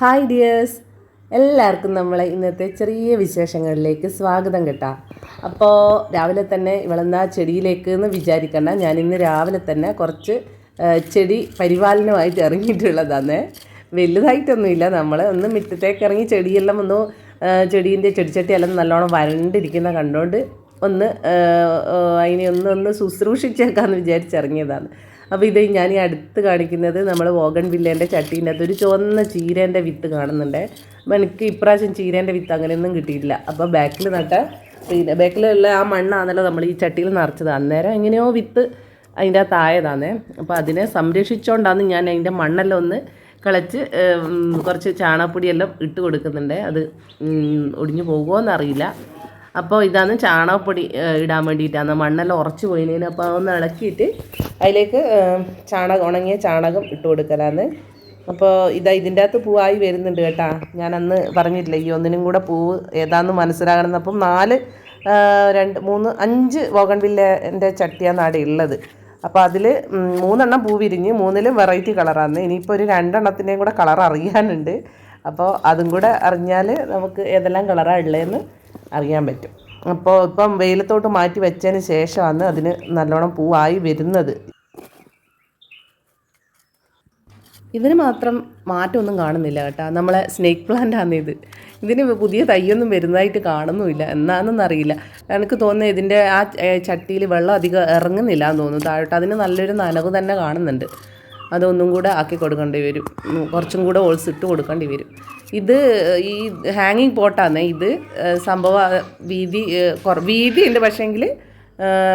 Hi dears, എല്ലാവർക്കും നമ്മളെ ഇന്നത്തെ ചെറിയ വിശേഷങ്ങളിലേക്ക് സ്വാഗതം കേട്ടോ. അപ്പോൾ രാവിലെ തന്നെ ഇവളെന്നാ ചെടിയിലേക്ക് എന്ന് വിചാരിക്കണ്ട, ഞാൻ ഇന്ന് രാവിലെ തന്നെ കുറച്ച് ചെടി പരിപാലനമായിട്ട് ഇറങ്ങിയിട്ടുള്ളതാണ്. വലുതായിട്ടൊന്നുമില്ല, നമ്മൾ ഒന്ന് മുറ്റത്തേക്ക് ഇറങ്ങി ചെടിയെല്ലാം ഒന്ന് ചെടീൻ്റെ ചെടിച്ചട്ടിയെല്ലാം നല്ലോണം വരണ്ടിരിക്കുന്ന കണ്ടുകൊണ്ട് ഒന്ന് അതിനെ ഒന്ന് ശുശ്രൂഷിച്ചേക്കാമെന്ന് വിചാരിച്ചിറങ്ങിയതാണ്. അപ്പോൾ ഇത് ഞാൻ ഈ അടുത്ത് കാണിക്കുന്നത് നമ്മൾ വോഗൺ വില്ലേൻ്റെ ചട്ടീൻ്റെ അകത്ത് ഒരു ചുവന്ന ചീരേൻ്റെ വിത്ത് കാണുന്നുണ്ട്. അപ്പോൾ എനിക്ക് ഇപ്രാവശ്യം ചീരേൻ്റെ വിത്ത് അങ്ങനെയൊന്നും കിട്ടിയിട്ടില്ല. അപ്പോൾ ബാക്കിൽ നട്ട പിന്നെ ബാക്കിലുള്ള ആ മണ്ണാണല്ലോ നമ്മൾ ഈ ചട്ടിയിൽ നിറച്ചത്. അന്നേരം എങ്ങനെയോ വിത്ത് അതിൻ്റെ അകത്ത് ആയതാണേ. അപ്പോൾ അതിനെ സംരക്ഷിച്ചുകൊണ്ടാണ് ഞാൻ അതിൻ്റെ മണ്ണെല്ലാം ഒന്ന് കളച്ച് കുറച്ച് ചാണകപ്പൊടിയെല്ലാം ഇട്ട് കൊടുക്കുന്നുണ്ട്. അത് ഒടിഞ്ഞു പോകുമോ എന്നറിയില്ല. അപ്പോൾ ഇതാണ് ചാണകപ്പൊടി ഇടാൻ വേണ്ടിയിട്ടാണ്. മണ്ണെല്ലാം ഉറച്ച് പോയിന്. അപ്പോൾ ഒന്ന് ഇളക്കിയിട്ട് അതിലേക്ക് ഉണങ്ങിയ ചാണകം ഇട്ട് കൊടുക്കലാന്ന്. അപ്പോൾ ഇതിൻ്റെ അകത്ത് പൂവായി വരുന്നുണ്ട് കേട്ടോ. ഞാൻ അന്ന് പറഞ്ഞിട്ടില്ല ഈ ഒന്നിനും കൂടെ പൂവ് ഏതാണെന്ന് മനസ്സിലാകണം. അപ്പം 4 2 3 5 ബോഗൺവില്ലേൻ്റെ ചട്ടിയാണ് അവിടെ ഉള്ളത്. അപ്പോൾ അതിൽ 3 എണ്ണം പൂ വിരിഞ്ഞ് 3ലും വെറൈറ്റി കളറാണ്. ഇനിയിപ്പോൾ ഒരു 2 എണ്ണത്തിൻ്റെയും കൂടെ കളർ അറിയാനുണ്ട്. അപ്പോൾ അതും കൂടെ അറിഞ്ഞാൽ നമുക്ക് ഏതെല്ലാം കളറാണ് ഉള്ളതെന്ന് അറിയാൻ പറ്റും. അപ്പോൾ ഇപ്പം വെയിലത്തോട്ട് മാറ്റി വെച്ചതിന് ശേഷമാണ് അതിന് നല്ലോണം പൂവായി വരുന്നത്. ഇതിന് മാത്രം മാറ്റമൊന്നും കാണുന്നില്ല കേട്ടോ. നമ്മളെ സ്നേക്ക് പ്ലാന്റാണ് ഇത്. ഇതിന് പുതിയ തൈയൊന്നും വരുന്നതായിട്ട് കാണുന്നുമില്ല. എന്നാണെന്നറിയില്ല. എനിക്ക് തോന്നുന്നത് ഇതിൻ്റെ ആ ചട്ടിയിൽ വെള്ളം അധികം ഇറങ്ങുന്നില്ല എന്ന് തോന്നുന്നു താഴോട്ട്. അതിന് നല്ലൊരു നനവ് തന്നെ കാണുന്നുണ്ട്. അതൊന്നും കൂടെ ആക്കി കൊടുക്കേണ്ടി വരും. കുറച്ചും കൂടെ ഹോൾസ് ഇട്ട് കൊടുക്കേണ്ടി വരും. ഇത് ഈ ഹാങ്ങിങ് പോട്ടാണ്. ഇത് സംഭവം വീതി ഉണ്ട്, പക്ഷേങ്കിൽ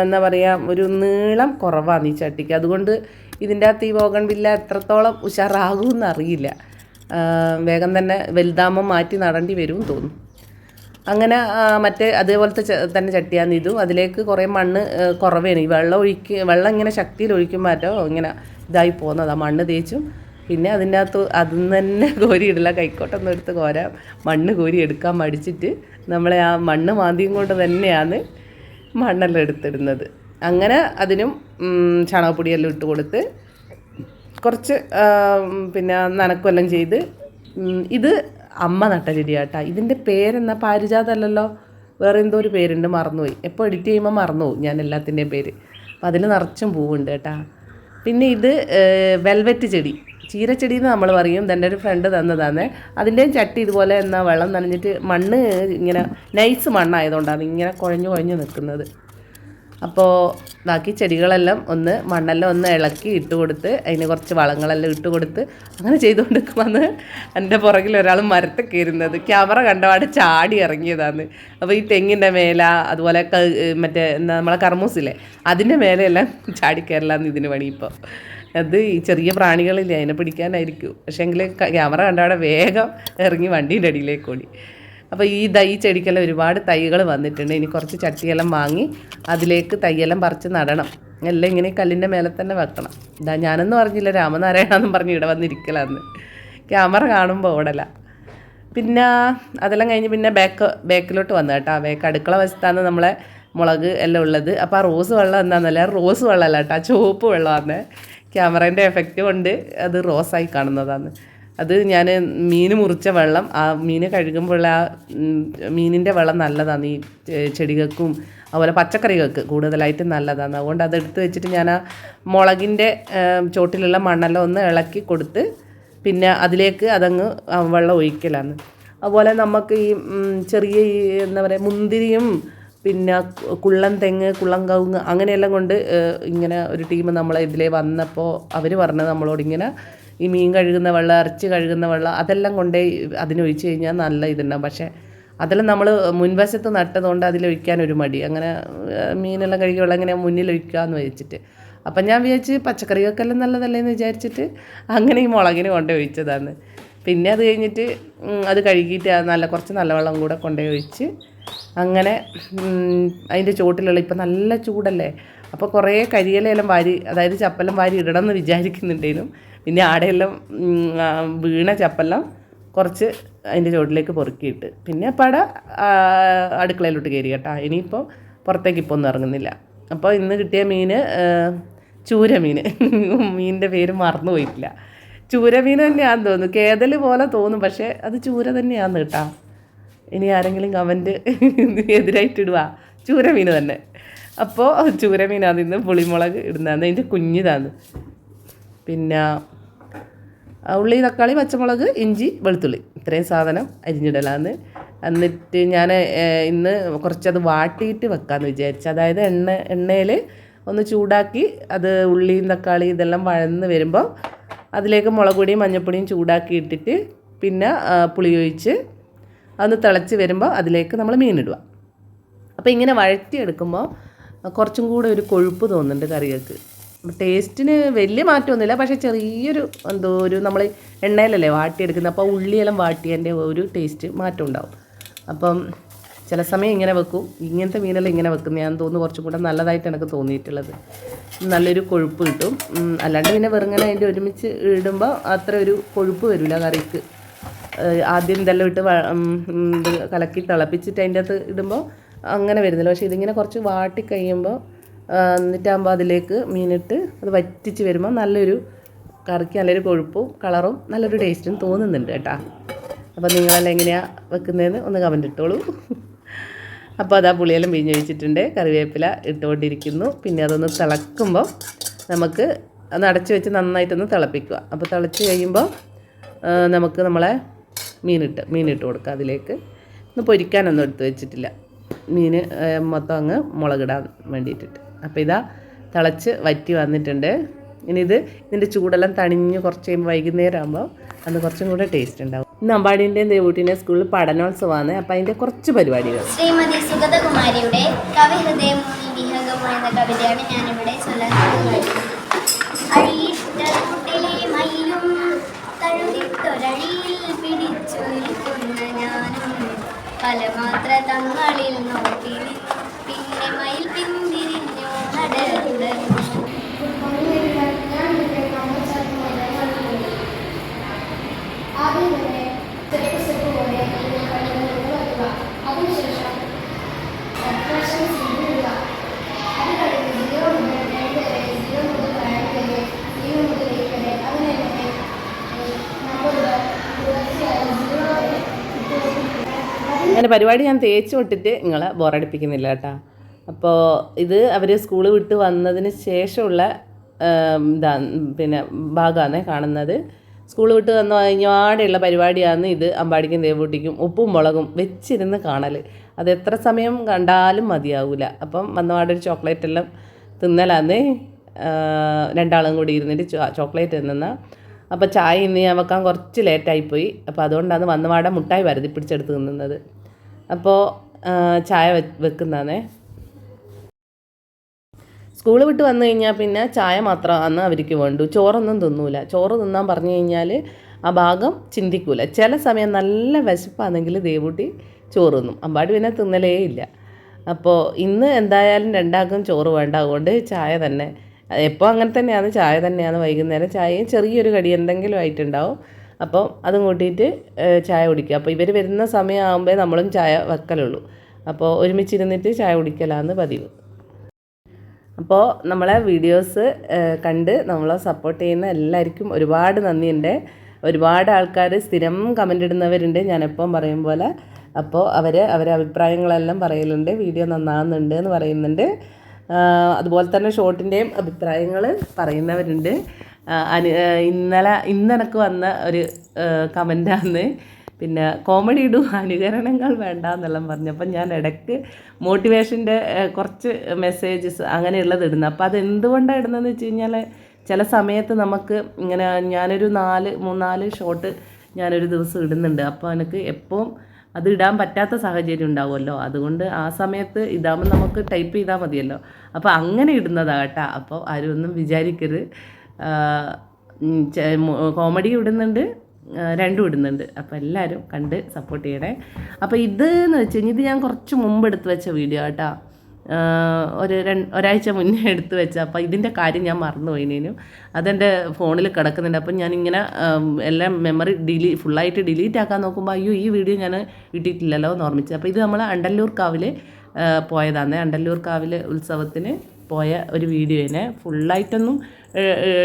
എന്താ പറയുക, ഒരു നീളം കുറവാണ് ഈ ചട്ടിക്ക്. അതുകൊണ്ട് ഇതിൻ്റെ അകത്ത് ഈ ബോഗൺവില്ല എത്രത്തോളം ഉഷാറാകുമെന്ന് അറിയില്ല. വേഗം തന്നെ വലുതാകുമ്പോൾ മാറ്റി നടേണ്ടി വരും തോന്നും. അങ്ങനെ മറ്റേ അതേപോലത്തെ തന്നെ ചട്ടിയാണ് ഇതും. അതിലേക്ക് കുറേ മണ്ണ് കുറവേണ്. ഈ വെള്ളം ഇങ്ങനെ ശക്തിയിൽ ഒഴിക്കുമ്പോഴോ ഇങ്ങനെ ഇതായി പോകുന്നതാണ്. മണ്ണ് തേച്ചും പിന്നെ അതിൻ്റെ അകത്ത് അതിൽ തന്നെ കോരി ഇടില്ല. കൈക്കോട്ടൊന്നും എടുത്ത് കോരാം. മണ്ണ് കോരി എടുക്കാൻ മടിച്ചിട്ട് നമ്മളെ ആ മണ്ണ് മാന്തിയും കൊണ്ട് തന്നെയാണ് മണ്ണെല്ലാം എടുത്തിടുന്നത്. അങ്ങനെ അതിനും ചാണകപ്പൊടിയെല്ലാം ഇട്ട് കൊടുത്ത് കുറച്ച് പിന്നെ നനക്കെല്ലാം ചെയ്ത്. ഇത് അമ്മ നട്ട ചെടിയാട്ടാ. ഇതിൻ്റെ പേരെന്നാ, പാരിജാതമല്ലല്ലോ, വേറെ എന്തോ ഒരു പേരുണ്ട്, മറന്നുപോയി. എപ്പോൾ എഡിറ്റ് ചെയ്യുമ്പോൾ മറന്നുപോകും ഞാൻ എല്ലാത്തിൻ്റെയും പേര്. അപ്പോൾ അതിൽ നിറച്ചും പൂവുണ്ട് കേട്ടാ. പിന്നെ ഇത് വെൽവെറ്റ് ചെടി, ചീരച്ചെടി എന്ന് നമ്മൾ പറയും. എൻ്റെ ഒരു ഫ്രണ്ട് തന്നതാണ്. അതിൻ്റെയും ചട്ടി ഇതുപോലെ എന്നാൽ വെള്ളം നനഞ്ഞിട്ട് മണ്ണ് ഇങ്ങനെ നൈസ് മണ്ണായതുകൊണ്ടാണ് ഇങ്ങനെ കുഴഞ്ഞു നിൽക്കുന്നത്. അപ്പോൾ ബാക്കി ചെടികളെല്ലാം മണ്ണെല്ലാം ഇളക്കി ഇട്ട് കൊടുത്ത് അതിന് കുറച്ച് വളങ്ങളെല്ലാം ഇട്ട് കൊടുത്ത് അങ്ങനെ ചെയ്തുകൊണ്ടിരിക്കുമെന്ന് എൻ്റെ പുറകിൽ ഒരാൾ മരത്തിൽ കയറുന്നത് ക്യാമറ കണ്ടപാട് ചാടി ഇറങ്ങിയതാണ്. അപ്പോൾ ഈ തെങ്ങിൻ്റെ മേല, അതുപോലെ മറ്റേ നമ്മളെ കർമ്മൂസില്ലേ, അതിൻ്റെ മേലെയെല്ലാം ചാടിക്കയറലാന്ന് ഇതിന് പണി. ഇപ്പോൾ അത് ഈ ചെറിയ പ്രാണികളില്ലേ, അതിനെ പിടിക്കാനായിരിക്കും. പക്ഷേങ്കിൽ ക്യാമറ കണ്ടപാടെ വേഗം ഇറങ്ങി വണ്ടീൻ്റെ അടിയിലേക്ക് ഓടി. അപ്പോൾ ഈ ചെടിക്കെല്ലാം ഒരുപാട് തൈകൾ വന്നിട്ടുണ്ട്. ഇനി കുറച്ച് ചട്ടിയെല്ലാം വാങ്ങി അതിലേക്ക് തൈയെല്ലാം പറിച്ച് നടണം. എല്ലാം ഇങ്ങനെ കല്ലിൻ്റെ മേലെ തന്നെ വെക്കണം. ഞാനൊന്നും പറഞ്ഞില്ല, രാമനാരായണെന്നും പറഞ്ഞ് ഇവിടെ വന്നിരിക്കലാന്ന്. ക്യാമറ കാണുമ്പോൾ ഓടല. പിന്നെ അതെല്ലാം കഴിഞ്ഞ് പിന്നെ ബാക്കിലോട്ട് വന്നു കേട്ടോ. അടുക്കള വശത്താണ് നമ്മളെ മുളക് എല്ലാം ഉള്ളത്. അപ്പോൾ ആ റോസ് വെള്ളം എന്താണെന്നല്ല, റോസ് വെള്ളമല്ല കേട്ടോ, ചുവപ്പ് വെള്ളമാണ്. ക്യാമറേൻ്റെ എഫക്റ്റ് കൊണ്ട് അത് റോസായി കാണുന്നതാണ്. അത് ഞാൻ മീൻ മുറിച്ച വെള്ളം, ആ മീൻ കഴുകുമ്പോഴുള്ള ആ മീനിൻ്റെ വെള്ളം നല്ലതാണ് ഈ ചെടികൾക്കും അതുപോലെ പച്ചക്കറികൾക്ക് കൂടുതലായിട്ട് നല്ലതാണ്. അതുകൊണ്ട് അതെടുത്ത് വെച്ചിട്ട് ഞാൻ ആ മുളകിൻ്റെ ചോട്ടിലുള്ള മണ്ണെല്ലാം ഇളക്കി കൊടുത്ത് പിന്നെ അതിലേക്ക് അതങ്ങ് വെള്ളം ഒഴിക്കലാണ്. അതുപോലെ നമുക്ക് ഈ ചെറിയ എന്താ പറയുക, മുന്തിരിയും പിന്നെ കുള്ളൻ തെങ്ങ്, കുള്ളം കവുങ്ങ് അങ്ങനെയെല്ലാം കൊണ്ട് ഇങ്ങനെ ഒരു ടീം നമ്മളെ ഇതിലേ വന്നപ്പോൾ അവർ പറഞ്ഞത് നമ്മളോട് ഇങ്ങനെ ഈ മീൻ കഴുകുന്ന വെള്ളം, ഇറച്ചി കഴുകുന്ന വെള്ളം അതെല്ലാം കൊണ്ടേ അതിനൊഴിച്ച് കഴിഞ്ഞാൽ നല്ല ഇതുണ്ടാകും. പക്ഷേ അതെല്ലാം നമ്മൾ മുൻവശത്ത് നട്ടതുകൊണ്ട് അതിലൊഴിക്കാൻ ഒരു മടി. അങ്ങനെ മീനെല്ലാം കഴുകിയ വെള്ളം ഇങ്ങനെ മുന്നിലൊഴിക്കാമെന്ന് വെച്ചിട്ട്. അപ്പം ഞാൻ വിചാരിച്ച് പച്ചക്കറികൾക്കെല്ലാം നല്ലതല്ലേ എന്ന് വിചാരിച്ചിട്ട് അങ്ങനെ ഈ മുളകിന് കൊണ്ടുപോയി ഒഴിച്ചതാണ്. പിന്നെ അത് കഴിഞ്ഞിട്ട് അത് കഴുകിയിട്ട് കുറച്ച് നല്ല വെള്ളം കൂടെ കൊണ്ടുപോയി ഒഴിച്ച് അങ്ങനെ അതിൻ്റെ ചോട്ടിലുള്ള ഇപ്പം നല്ല ചൂടല്ലേ, അപ്പോൾ കുറേ കരിയിലെല്ലാം വാരി, അതായത് ചപ്പെല്ലാം വാരി ഇടണം എന്ന് വിചാരിക്കുന്നുണ്ടേനും. പിന്നെ ആടെയെല്ലാം വീണ ചപ്പെല്ലാം കുറച്ച് അതിൻ്റെ ചോട്ടിലേക്ക് പൊറുക്കിയിട്ട് പിന്നെ പട അടുക്കളയിലോട്ട് കയറി കേട്ടോ. ഇനിയിപ്പോൾ പുറത്തേക്ക് ഇപ്പോൾ ഒന്നും ഇറങ്ങുന്നില്ല. അപ്പോൾ ഇന്ന് കിട്ടിയ മീൻ ചൂര മീനിൻ്റെ പേര് മറന്നു പോയിട്ടില്ല. ചൂരമീൻ തന്നെയാണെന്ന് തോന്നുന്നു. കേതൽ പോലെ തോന്നും, പക്ഷേ അത് ചൂര തന്നെയാണെന്ന് കേട്ടാ. ഇനി ആരെങ്കിലും കമൻറ്റ് എതിരായിട്ടിടുക, ചൂരമീൻ തന്നെ. അപ്പോൾ ചൂരമീനാണ് ഇന്ന് പുളിമുളക് ഇടുന്നതാണ്. അതിൻ്റെ കുഞ്ഞിതാണ്. പിന്നെ ഉള്ളി, തക്കാളി, പച്ചമുളക്, ഇഞ്ചി, വെളുത്തുള്ളി, ഇത്രയും സാധനം അരിഞ്ഞിടലാന്ന്. എന്നിട്ട് ഞാൻ ഇന്ന് കുറച്ചത് വാട്ടിയിട്ട് വെക്കാമെന്ന് വിചാരിച്ചു. അതായത് എണ്ണയിൽ ഒന്ന് ചൂടാക്കി അത് ഉള്ളിയും തക്കാളി ഇതെല്ലാം വഴന്ന് വരുമ്പോൾ അതിലേക്ക് മുളക് പൊടിയും മഞ്ഞൾപ്പൊടിയും ചൂടാക്കി ഇട്ടിട്ട് പിന്നെ പുളി ഒഴിച്ച് അതൊന്ന് തിളച്ച് വരുമ്പോൾ അതിലേക്ക് നമ്മൾ മീനിടുക. അപ്പോൾ ഇങ്ങനെ വഴറ്റിയെടുക്കുമ്പോൾ കുറച്ചും കൂടെ ഒരു കൊഴുപ്പ് തോന്നുന്നുണ്ട് കറികൾക്ക്. ടേസ്റ്റിന് വലിയ മാറ്റമൊന്നുമില്ല, പക്ഷേ ചെറിയൊരു എന്തോ ഒരു നമ്മൾ എണ്ണയിലല്ലേ വാട്ടിയെടുക്കുന്നത്, അപ്പോൾ ഉള്ളിയെല്ലാം വാട്ടിയതിൻ്റെ ഒരു ടേസ്റ്റ് മാറ്റം ഉണ്ടാവും. അപ്പം ചില സമയം ഇങ്ങനെ വെക്കും, ഇങ്ങനത്തെ മീനെല്ലാം ഇങ്ങനെ വെക്കും. ഞാൻ തോന്നുന്നു കുറച്ചും കൂടെ നല്ലതായിട്ട് എനിക്ക് തോന്നിയിട്ടുള്ളത്. നല്ലൊരു കൊഴുപ്പ് കിട്ടും. അല്ലാണ്ട് പിന്നെ വെറുങ്ങനെ അതിൻ്റെ ഒരുമിച്ച് ഇടുമ്പോൾ അത്ര ഒരു കൊഴുപ്പ് വരില്ല കറിക്ക്. ആദ്യം ഇതെല്ലാം ഇട്ട് കലക്കി തിളപ്പിച്ചിട്ട് അതിൻ്റെ അകത്ത് ഇടുമ്പോൾ അങ്ങനെ വരുന്നില്ല. പക്ഷേ ഇതിങ്ങനെ കുറച്ച് വാട്ടി കഴിയുമ്പോൾ എന്നിട്ടാകുമ്പോൾ അതിലേക്ക് മീനിട്ട് അത് വറ്റിച്ച് വരുമ്പോൾ നല്ലൊരു കറിക്ക് നല്ലൊരു കൊഴുപ്പും കളറും നല്ലൊരു ടേസ്റ്റും തോന്നുന്നുണ്ട് കേട്ടോ. അപ്പോൾ നിങ്ങളെല്ലാം എങ്ങനെയാണ് വെക്കുന്നതെന്ന് ഒന്ന് കമൻറ്റ് ഇട്ടോളൂ. അപ്പോൾ അതാ പുളിയെല്ലാം പിഴിഞ്ഞ് വെച്ചിട്ടുണ്ട്, കറിവേപ്പില ഇട്ടുകൊണ്ടിരിക്കുന്നു. പിന്നെ അതൊന്ന് തിളക്കുമ്പോൾ നമുക്ക് അത് അടച്ച് വെച്ച് നന്നായിട്ടൊന്ന് തിളപ്പിക്കുക. അപ്പോൾ തിളച്ച് കഴിയുമ്പോൾ നമുക്ക് നമ്മളെ മീനിട്ട് കൊടുക്കുക. അതിലേക്ക് ഒന്ന് പൊരിക്കാനൊന്നും എടുത്ത് വെച്ചിട്ടില്ല, മീൻ മൊത്തം അങ്ങ് മുളകിടാൻ വേണ്ടിയിട്ടിട്ട്. അപ്പോൾ ഇതാ തിളച്ച് വറ്റി വന്നിട്ടുണ്ട്. ഇനി ഇതിൻ്റെ ചൂടെല്ലാം തണിഞ്ഞ് കുറച്ച് കഴിയുമ്പോൾ വൈകുന്നേരം ആകുമ്പോൾ അന്ന് കുറച്ചും കൂടെ ടേസ്റ്റ് ഉണ്ടാവും. ഇന്ന് അമ്പാടിൻ്റെയും ദേവൂട്ടിൻ്റെയും സ്കൂളിൽ പഠനോത്സവമാണ്. അപ്പോൾ അതിൻ്റെ കുറച്ച് പരിപാടികൾ. ശ്രീമതി സുഗതകുമാരിയുടെ കവിഹൃദയം വിഹംഗമോ എന്ന കവിതയാണ് ഞാനിവിടെ ചൊല്ലാൻ പോകുന്നത്. അഴിയിട്ടൂട്ടിലെ മയിലും തഴുതിട്ടൊരഴിയിൽ പിടിച്ചു നിൽക്കുന്ന ഞാനും പല മാത്ര തങ്ങളിൽ നോക്കി പിന്നെ മയിൽ പിന്തിരിഞ്ഞു നടന്നു. അങ്ങനെ പരിപാടി ഞാൻ തേച്ച് വിട്ടിട്ട് നിങ്ങളെ ബോറടിപ്പിക്കുന്നില്ല കേട്ടോ. അപ്പോൾ ഇത് അവർ സ്കൂൾ വിട്ട് വന്നതിന് ശേഷമുള്ള പിന്നെ ഭാഗമാണ് കാണുന്നത്. സ്കൂൾ വിട്ട് വന്ന് കഴിഞ്ഞാടെയുള്ള പരിപാടിയാണ് ഇത്. അമ്പാടിക്കും ദേവൂട്ടിക്കും ഉപ്പും മുളകും വെച്ചിരുന്ന് കാണൽ. അത് എത്ര സമയം കണ്ടാലും മതിയാവില്ല. അപ്പം വന്നപാടൊരു ചോക്ലേറ്റ് എല്ലാം തിന്നലാന്ന്. രണ്ടാളും കൂടി ഇരുന്നിട്ട് ചോക്ലേറ്റ് തിന്നുന്ന. അപ്പോൾ ചായ ഇന്ന് ഞാൻ വെക്കാൻ കുറച്ച് ലേറ്റായിപ്പോയി. അപ്പോൾ അതുകൊണ്ടാണ് വന്നപാടെ മുട്ടായി വരുതി പിടിച്ചെടുത്ത് തിന്നുന്നത്. അപ്പോൾ ചായ വെക്കുന്നതാണേ. സ്കൂൾ വിട്ട് വന്നു കഴിഞ്ഞാൽ പിന്നെ ചായ മാത്രമാണ് അവർക്ക് വേണ്ടു. ചോറൊന്നും തിന്നൂല. ചോറ് തിന്നാൻ പറഞ്ഞു കഴിഞ്ഞാൽ ആ ഭാഗം ചിന്തിക്കൂല. ചില സമയം നല്ല വിശപ്പാണെങ്കിൽ ദേവൂട്ടി ചോറ് തിന്നും. അമ്പാടി പിന്നെ തിന്നലേ ഇല്ല. അപ്പോൾ ഇന്ന് എന്തായാലും രണ്ടാൾക്കും ചോറ് വേണ്ട, അതുകൊണ്ട് ചായ തന്നെ. എപ്പോൾ അങ്ങനെ തന്നെയാണ്, ചായ തന്നെയാണ്. വൈകുന്നേരം ചായയും ചെറിയൊരു കടി എന്തെങ്കിലും ആയിട്ടുണ്ടാവും. അപ്പോൾ അതും കൂട്ടിയിട്ട് ചായ കുടിക്കുക. അപ്പോൾ ഇവർ വരുന്ന സമയമാകുമ്പോൾ നമ്മളും ചായ വെക്കലുള്ളൂ. അപ്പോൾ ഒരുമിച്ചിരുന്നിട്ട് ചായ കുടിക്കലാണ് പതിവ്. അപ്പോൾ നമ്മളെ വീഡിയോസ് കണ്ട് നമ്മളെ സപ്പോർട്ട് ചെയ്യുന്ന എല്ലാവർക്കും ഒരുപാട് നന്ദിയുണ്ട്. ഒരുപാട് ആൾക്കാർ സ്ഥിരം കമൻ്റ് ഇടുന്നവരുണ്ട്, ഞാനെപ്പം പറയും പോലെ. അപ്പോൾ അവരെ അഭിപ്രായങ്ങളെല്ലാം പറയലുണ്ട്. വീഡിയോ നന്നാകുന്നുണ്ട് എന്ന് പറയുന്നുണ്ട്. അതുപോലെ തന്നെ ഷോർട്ടിൻ്റെയും അഭിപ്രായങ്ങൾ പറയുന്നവരുണ്ട്. ഇന്നെനക്ക് വന്ന ഒരു കമൻ്റാണ്, പിന്നെ കോമഡി ഇടും അനുകരണങ്ങൾ വേണ്ട എന്നെല്ലാം പറഞ്ഞപ്പോൾ ഞാൻ ഇടയ്ക്ക് മോട്ടിവേഷൻ്റെ കുറച്ച് മെസ്സേജസ് അങ്ങനെയുള്ളത് ഇടുന്നത്. അപ്പോൾ അതെന്തുകൊണ്ടാണ് ഇടുന്നതെന്ന് വെച്ച് കഴിഞ്ഞാൽ ചില സമയത്ത് നമുക്ക് ഇങ്ങനെ ഞാനൊരു 3-4 ഷോട്ട് ഞാനൊരു ദിവസം ഇടുന്നുണ്ട്. അപ്പോൾ എനിക്ക് എപ്പോഴും അത് ഇടാൻ പറ്റാത്ത സാഹചര്യം ഉണ്ടാവുമല്ലോ. അതുകൊണ്ട് ആ സമയത്ത് ഇതാകുമ്പോൾ നമുക്ക് ടൈപ്പ് ചെയ്താൽ മതിയല്ലോ. അപ്പോൾ അങ്ങനെ ഇടുന്നതാകട്ടെ. അപ്പോൾ ആരും ഒന്നും വിചാരിക്കരുത്. കോമഡി ഇടുന്നുണ്ട്, രണ്ടും ഇടുന്നുണ്ട്. അപ്പോൾ എല്ലാവരും കണ്ട് സപ്പോർട്ട് ചെയ്യണേ. അപ്പോൾ ഇതെന്ന് വെച്ച് കഴിഞ്ഞാൽ ഇത് ഞാൻ കുറച്ച് മുമ്പ് എടുത്ത് വെച്ച വീഡിയോ കേട്ടോ. ഒരാഴ്ച മുന്നേ എടുത്ത് വെച്ച. അപ്പോൾ ഇതിൻ്റെ കാര്യം ഞാൻ മറന്നുപോയിനേനും. അതെൻ്റെ ഫോണിൽ കിടക്കുന്നുണ്ട്. അപ്പം ഞാനിങ്ങനെ എല്ലാം മെമ്മറി ഫുള്ളായിട്ട് ഡിലീറ്റ് ആക്കാൻ നോക്കുമ്പോൾ അയ്യോ ഈ വീഡിയോ ഞാൻ ഇട്ടിട്ടില്ലല്ലോ എന്ന് ഓർമ്മിച്ചത്. അപ്പോൾ ഇത് നമ്മൾ അണ്ടല്ലൂർ കാവിൽ പോയതാണ്. അണ്ടല്ലൂർ കാവിൽ ഉത്സവത്തിന് പോയ ഒരു വീഡിയോനെ ഫുള്ളായിട്ടൊന്നും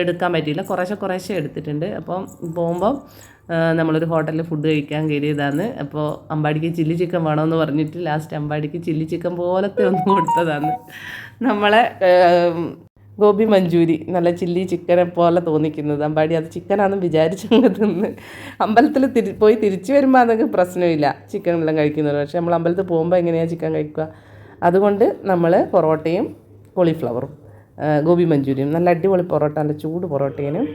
എടുക്കാൻ പറ്റിയില്ല, കുറേശ്ശെ എടുത്തിട്ടുണ്ട്. അപ്പം പോകുമ്പം നമ്മളൊരു ഹോട്ടലിൽ ഫുഡ് കഴിക്കാൻ കയറിയതാണ്. അപ്പോൾ അമ്പാടിക്ക് ചില്ലി ചിക്കൻ വേണമെന്ന് പറഞ്ഞിട്ട് ലാസ്റ്റ് അമ്പാടിക്ക് ചില്ലി ചിക്കൻ പോലത്തെ ഒന്ന് കൊടുത്തതാണ്. നമ്മളെ ഗോബി മഞ്ചൂരി നല്ല ചില്ലി ചിക്കനെ പോലെ തോന്നിക്കുന്നത്. അമ്പാടി അത് ചിക്കനാണെന്ന് വിചാരിച്ചങ്ങ് തിന്ന്. അമ്പലത്തിൽ പോയി തിരിച്ചു വരുമ്പോൾ അതൊക്കെ പ്രശ്നമില്ല, ചിക്കൻ എല്ലാം കഴിക്കുന്നത്. പക്ഷേ നമ്മൾ അമ്പലത്തിൽ പോകുമ്പോൾ എങ്ങനെയാണ് ചിക്കൻ കഴിക്കുക? അതുകൊണ്ട് നമ്മൾ പൊറോട്ടയും കോളിഫ്ലവറും ഗോബി മഞ്ചൂരിയും നല്ല അടിപൊളി പൊറോട്ട, നല്ല ചൂട് പൊറോട്ടേനും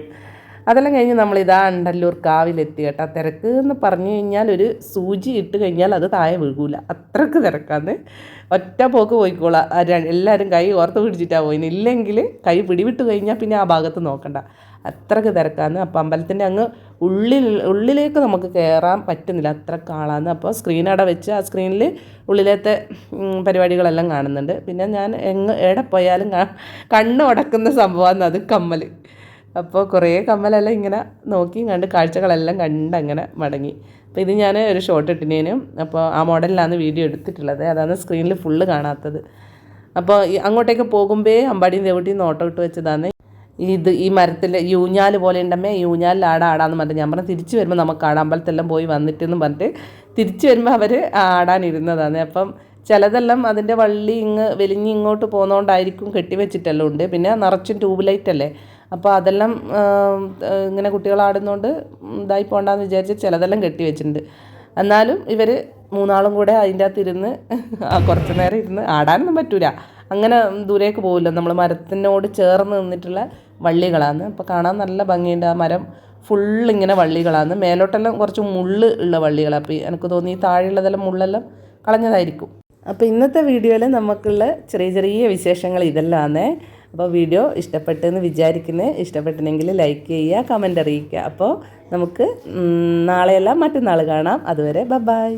അതെല്ലാം കഴിഞ്ഞ് നമ്മളിതാ അണ്ടല്ലൂർ കാവിലെത്തി കേട്ടോ. തിരക്ക് എന്ന് പറഞ്ഞു കഴിഞ്ഞാൽ ഒരു സൂചി ഇട്ട് കഴിഞ്ഞാൽ അത് താഴെ വീഴൂല, അത്രക്ക് തിരക്കാന്ന്. ഒറ്റ പോക്ക് പോയിക്കോളാം. എല്ലാവരും കൈ ഓർത്ത് പിടിച്ചിട്ടാണ് പോയിന്, ഇല്ലെങ്കിൽ കൈ പിടിവിട്ട് കഴിഞ്ഞാൽ പിന്നെ ആ ഭാഗത്ത് നോക്കണ്ട, അത്രക്ക് തിരക്കാന്ന്. അപ്പോൾ അമ്പലത്തിൻ്റെ അങ്ങ് ഉള്ളിലേക്ക് നമുക്ക് കയറാൻ പറ്റുന്നില്ല, അത്രക്ക് ആളാന്ന്. അപ്പോൾ സ്ക്രീൻ അവിടെ വെച്ച് ആ സ്ക്രീനിൽ ഉള്ളിലത്തെ പരിപാടികളെല്ലാം കാണുന്നുണ്ട്. പിന്നെ ഞാൻ എവിടെ പോയാലും കണ്ണ് ഉടക്കുന്ന സംഭവമാണ് അത് കമ്മൽ. അപ്പോൾ കുറേ കമ്മലെല്ലാം ഇങ്ങനെ നോക്കി കണ്ട് കാഴ്ചകളെല്ലാം കണ്ട് അങ്ങനെ മടങ്ങി. അപ്പോൾ ഇത് ഞാൻ ഒരു ഷോട്ട് ഇട്ടിനേനും, അപ്പോൾ ആ മോഡലിലാണ് വീഡിയോ എടുത്തിട്ടുള്ളത്, അതാണ് സ്ക്രീനിൽ ഫുള്ള് കാണാത്തത്. അപ്പോൾ അങ്ങോട്ടേക്ക് പോകുമ്പേ അമ്പാടിയും ദേവട്ടിയും നോട്ടം ഇട്ട് വെച്ചതാണ്. ഈ മരത്തിൽ ഊഞ്ഞാൽ പോലെ ഉണ്ടമ്മേ, ഈ ഊഞ്ഞാലിൽ ആടാന്ന് പറഞ്ഞിട്ട് ഞാൻ പറഞ്ഞു തിരിച്ച് വരുമ്പോൾ നമുക്ക് ആടാം, അമ്പലത്തെല്ലാം പോയി വന്നിട്ടെന്ന് പറഞ്ഞിട്ട് തിരിച്ച് വരുമ്പോൾ അവർ ആടാനിരുന്നതാണ്. അപ്പം ചിലതെല്ലാം അതിൻ്റെ വള്ളി വലിഞ്ഞ് ഇങ്ങോട്ട് പോകുന്നതുകൊണ്ടായിരിക്കും കെട്ടിവെച്ചിട്ടെല്ലാം ഉണ്ട്. പിന്നെ നിറച്ചും ട്യൂബ് ലൈറ്റ് അല്ലേ, അപ്പോൾ അതെല്ലാം ഇങ്ങനെ കുട്ടികളാടുന്നതുകൊണ്ട് ഇതായി പോകണ്ടെന്ന് വിചാരിച്ച് ചിലതെല്ലാം കെട്ടിവെച്ചിട്ടുണ്ട്. എന്നാലും ഇവർ മൂന്നാളും കൂടെ അതിൻ്റെ അകത്ത് ഇരുന്ന് കുറച്ച് നേരം ഇരുന്ന് ആടാനൊന്നും പറ്റൂല, അങ്ങനെ ദൂരേക്ക് പോകില്ല. നമ്മൾ മരത്തിനോട് ചേർന്ന് നിന്നിട്ടുള്ള വള്ളികളാണ്. അപ്പോൾ കാണാൻ നല്ല ഭംഗിയുണ്ട്. ആ മരം ഫുള്ളിങ്ങനെ വള്ളികളാണ്. മേലോട്ടെല്ലാം കുറച്ച് മുള്ള് ഉള്ള വള്ളികളാണ്. അപ്പോൾ എനിക്ക് തോന്നി ഈ താഴെയുള്ളതെല്ലാം മുള്ളെല്ലാം കളഞ്ഞതായിരിക്കും. അപ്പോൾ ഇന്നത്തെ വീഡിയോയിൽ നമുക്കുള്ള ചെറിയ ചെറിയ വിശേഷങ്ങൾ ഇതെല്ലാമാണ്. അപ്പോൾ വീഡിയോ ഇഷ്ടപ്പെട്ടെന്ന് വിചാരിക്കുന്നത്, ഇഷ്ടപ്പെട്ടെങ്കിൽ ലൈക്ക് ചെയ്യുക, കമൻ്റ് അറിയിക്കുക. അപ്പോൾ നമുക്ക് നാളെയല്ല മറ്റന്നാൾ കാണാം. അതുവരെ ബൈ.